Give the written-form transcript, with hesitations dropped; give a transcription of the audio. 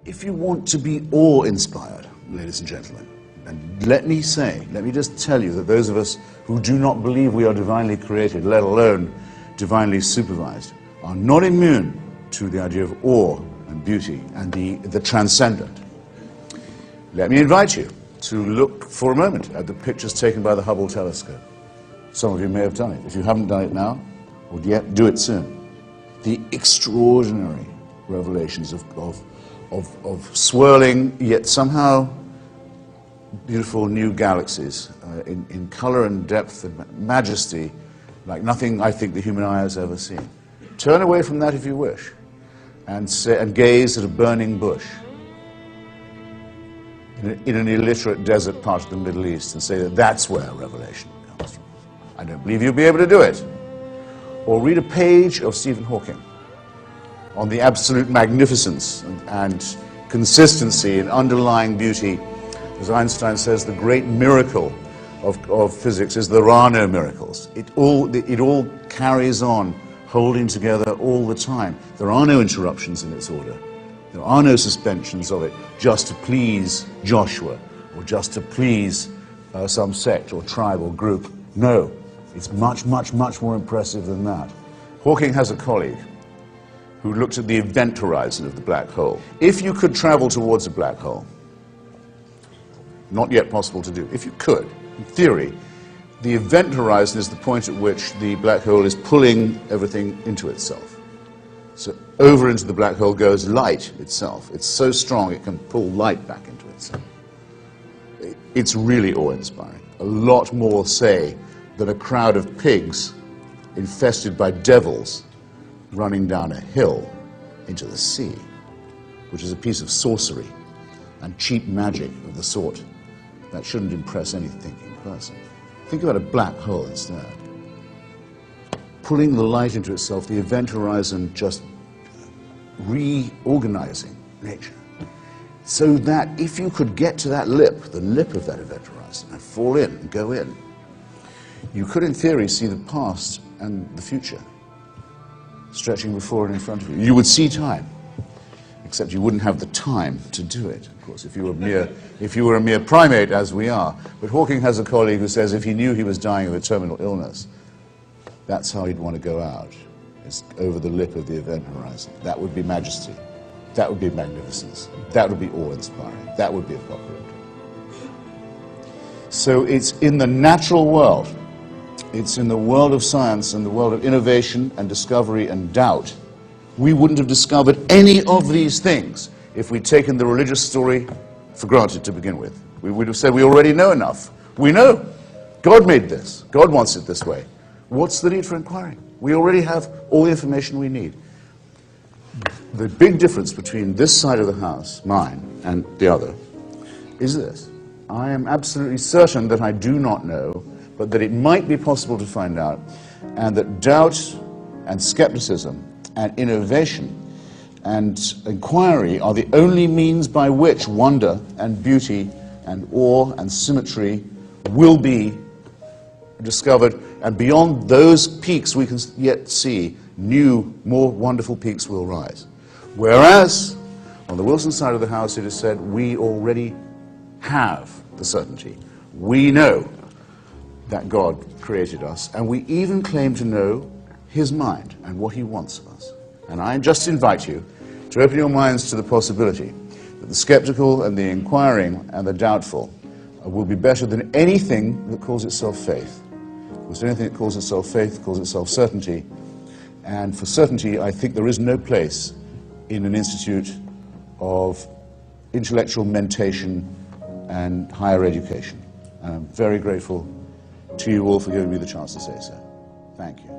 If you want to be awe-inspired, ladies and gentlemen, and let me just tell you that those of us who do not believe we are divinely created, let alone divinely supervised, are not immune to the idea of awe and beauty and the transcendent. Let me invite you to look for a moment at the pictures taken by the Hubble telescope. Some of you may have done it. If you haven't done it now, or yet, do it soon. The extraordinary revelations of swirling, yet somehow beautiful new galaxies in color and depth and majesty like nothing I think the human eye has ever seen. Turn away from that if you wish and gaze at a burning bush in an illiterate desert part of the Middle East and say that that's where revelation comes from. I don't believe you'll be able to do it. Or read a page of Stephen Hawking on the absolute magnificence and consistency and underlying beauty. As Einstein says, the great miracle of physics is there are no miracles. It all carries on, holding together all the time. There are no interruptions in its order. There are no suspensions of it just to please Joshua or just to please some sect or tribe or group. No, it's much, much, much more impressive than that. Hawking has a colleague who looked at the event horizon of the black hole. If you could travel towards a black hole, not yet possible to do, if you could, in theory, the event horizon is the point at which the black hole is pulling everything into itself. So over into the black hole goes light itself. It's so strong it can pull light back into itself. It's really awe-inspiring. A lot more, say, than a crowd of pigs infested by devils running down a hill into the sea, which is a piece of sorcery and cheap magic of the sort that shouldn't impress any thinking person. Think about a black hole instead. Pulling the light into itself, the event horizon just reorganizing nature. So that if you could get to that lip, the lip of that event horizon, and fall in and go in, you could in theory see the past and the future stretching before and in front of you. You would see time, except you wouldn't have the time to do it, of course, if you were a mere primate, as we are. But Hawking has a colleague who says if he knew he was dying of a terminal illness, that's how he'd want to go out, is over the lip of the event horizon. That would be majesty. That would be magnificence. That would be awe-inspiring. That would be apocalyptic. So it's in the natural world, it's in the world of science and the world of innovation and discovery and doubt. We wouldn't have discovered any of these things if we'd taken the religious story for granted to begin with. We would have said we already know enough. We know. God made this. God wants it this way. What's the need for inquiring? We already have all the information we need. The big difference between this side of the house, mine, and the other, is this. I am absolutely certain that I do not know, but that it might be possible to find out, and that doubt and skepticism and innovation and inquiry are the only means by which wonder and beauty and awe and symmetry will be discovered, and beyond those peaks we can yet see, new, more wonderful peaks will rise. Whereas, on the Wilson side of the house, it is said, we already have the certainty. We know that God created us, and we even claim to know his mind and what he wants of us. And I just invite you to open your minds to the possibility that the skeptical and the inquiring and the doubtful will be better than anything that calls itself faith. Because anything that calls itself faith calls itself certainty. And for certainty, I think there is no place in an institute of intellectual mentation and higher education. And I'm very grateful to you all for giving me the chance to say so. Thank you.